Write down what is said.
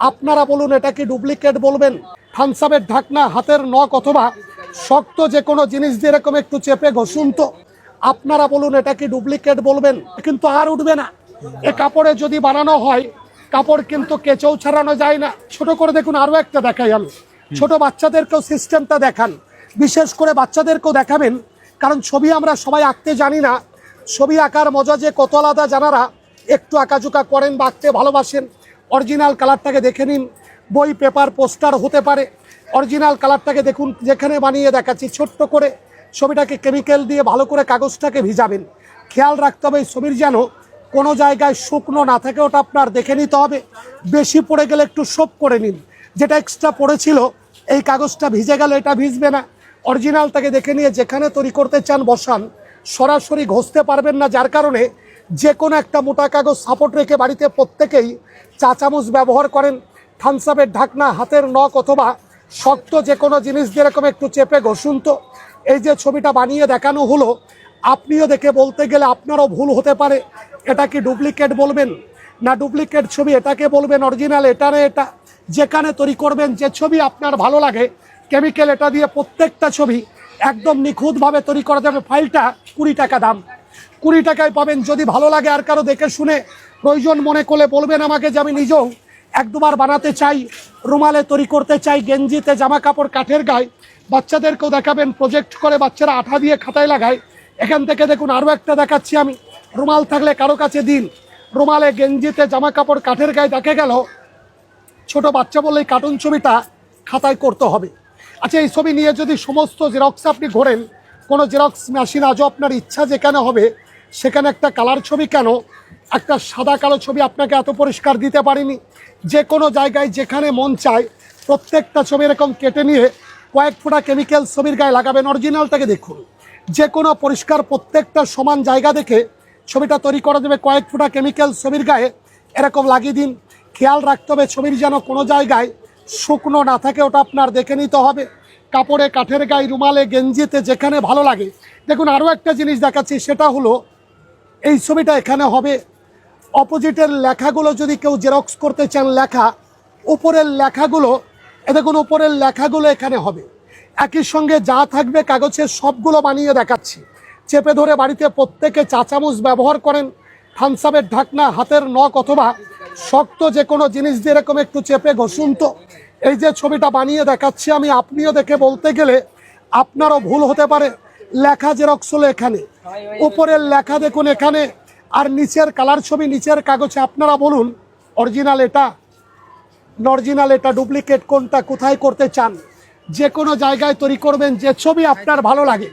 আপনারা বলুন এটা কি ডুপ্লিকেট বলবেন? থামস আপের ঢাকনা, হাতের নখ অথবা শক্ত যে কোনো জিনিস দিয়ে এরকম একটু চেপে ঘষুন তো। আপনারা বলুন এটা কি ডুপ্লিকেট বলবেন? কিন্তু আর উঠবে না। এ কাপড়ে যদি বানানো হয়, কাপড় কিন্তু কেচেও ছাড়ানো যায় না। ছোট করে দেখুন, আরও একটা দেখাই আমি। ছোট বাচ্চাদেরকেও সিস্টেমটা দেখান, বিশেষ করে বাচ্চাদেরকেও দেখাবেন, কারণ ছবি আমরা সবাই আঁকতে জানি না। ছবি আঁকার মজা যে কত আলাদা, জানারা একটু আঁকাঝুঁকা করেন বা আঁকতে ভালোবাসেন, অরিজিনাল কালারটাকে দেখে নিন। বই, পেপার, পোস্টার হতে পারে। অরিজিনাল কালারটাকে দেখুন, যেখানে বানিয়ে দেখাচ্ছি ছোট্ট করে ছবিটাকে কেমিক্যাল দিয়ে ভালো করে কাগজটাকে ভিজাবেন। খেয়াল রাখতে হবে ছবির যেন কোনো জায়গায় শুকনো না থাকে, ওটা আপনার দেখে নিতে হবে। বেশি পড়ে গেলে একটু সোপ করে নিন। যেটা এক্সট্রা পড়েছিল এই কাগজটা ভিজে গেলে এটা ভিজবে না। অরিজিনালটাকে দেখে নিয়ে যেখানে তৈরি করতে চান বসান। সরাসরি ঘষতে পারবেন না, যার কারণে যে কোনো একটা মোটা কাগজ সাপোর্ট রেখে বাড়িতে প্রত্যেকেই চা চামচ ব্যবহার করেন। থামস আপের ঢাকনা, হাতের নখ অথবা শক্ত যে কোনো জিনিস দিয়ে এরকম একটু চেপে ঘষুন তো। এই যে ছবিটা বানিয়ে দেখানো হলো, আপনিও দেখে বলতে গেলে আপনারও ভুল হতে পারে। এটা কি ডুপ্লিকেট বলবেন না ডুপ্লিকেট ছবি? এটাকে বলবেন অরিজিনাল, এটা না এটা। যেখানে তৈরি করবেন, যে ছবি আপনার ভালো লাগে, কেমিক্যাল এটা দিয়ে প্রত্যেকটা ছবি একদম নিখুঁতভাবে তৈরি করা যাবে। ফাইলটা 20 টাকা দাম, 20 টাকায় পাবেন। যদি ভালো লাগে আর কারো দেখে শুনে প্রয়োজন মনে করলে বলবেন আমাকে, যে আমি নিজেও 1-2 বার বানাতে চাই, রুমালে তৈরি করতে চাই, গেঞ্জিতে, জামা কাপড়, কাঠের গায়ে। বাচ্চাদেরকেও দেখাবেন, প্রজেক্ট করে বাচ্চারা আঠা দিয়ে খাতায় লাগায়। এখান থেকে দেখুন আরও একটা দেখাচ্ছি আমি। রুমাল থাকলে কারো কাছে দিন। রুমালে, গেঞ্জিতে, জামা কাপড়, কাঠের গায়ে দেখা গেল ছোট বাচ্চা বললেই কার্টুন ছবিটা খাতায় করতে হবে। আচ্ছা, এই ছবি নিয়ে যদি সমস্ত জেরক্স আপনি ঘোরেন, কোনো জেরক্স মেশিন আজও আপনার ইচ্ছা যেখানে হবে সেখানে একটা কালার ছবি কেন, একটা সাদা কালো ছবি আপনাকে এত পরিষ্কার দিতে পারিনি। যে কোনো জায়গায় যেখানে মন চায় প্রত্যেকটা ছবি এরকম কেটে নিয়ে কয়েক ফোঁটা কেমিক্যাল ছবির গায়ে লাগাবেন। অরিজিনালটাকে দেখুন, যে কোনো পরিষ্কার প্রত্যেকটা সমান জায়গা দেখে ছবিটা তৈরি করা যাবে। কয়েক ফোঁটা কেমিক্যাল ছবির গায়ে এরকম লাগিয়ে দিন। খেয়াল রাখতে হবে ছবির যেন কোনো জায়গায় শুকনো না থাকে, ওটা আপনার দেখে নিতে হবে। কাপড়ে, কাঠের গায়ে, রুমালে, গেঞ্জিতে, যেখানে ভালো লাগে। দেখুন আরও একটা জিনিস দেখাচ্ছি, সেটা হলো এই ছবিটা এখানে হবে। অপোজিটের লেখাগুলো যদি কেউ জেরক্স করতে চান, লেখা উপরের লেখাগুলো, দেখুন উপরের লেখাগুলো এখানে হবে। একই সঙ্গে যা থাকবে কাগজের সবগুলো বানিয়ে দেখাচ্ছি। চেপে ধরে বাড়িতে প্রত্যেকে চা চামচ ব্যবহার করেন। থামস আপের ঢাকনা, হাতের নখ অথবা শক্ত যে কোনো জিনিস দিয়ে এরকম একটু চেপে ঘষুন তো। এই যে ছবিটা বানিয়ে দেখাচ্ছি আমি, আপনিও দেখে বলতে গেলে আপনারও ভুল হতে পারে। লেখা জেরক্স হলো এখানে, উপরের লেখা দেখুন এখানে, আর নিচের কালার ছবি নিচের কাগজে। আপনারা বলুন অরিজিনাল এটা, অরিজিনাল এটা, ডুপ্লিকেট কোনটা, কোথায় করতে চান? যে কোনো জায়গায় তৈরি করবেন, যে ছবি আপনার ভালো লাগে।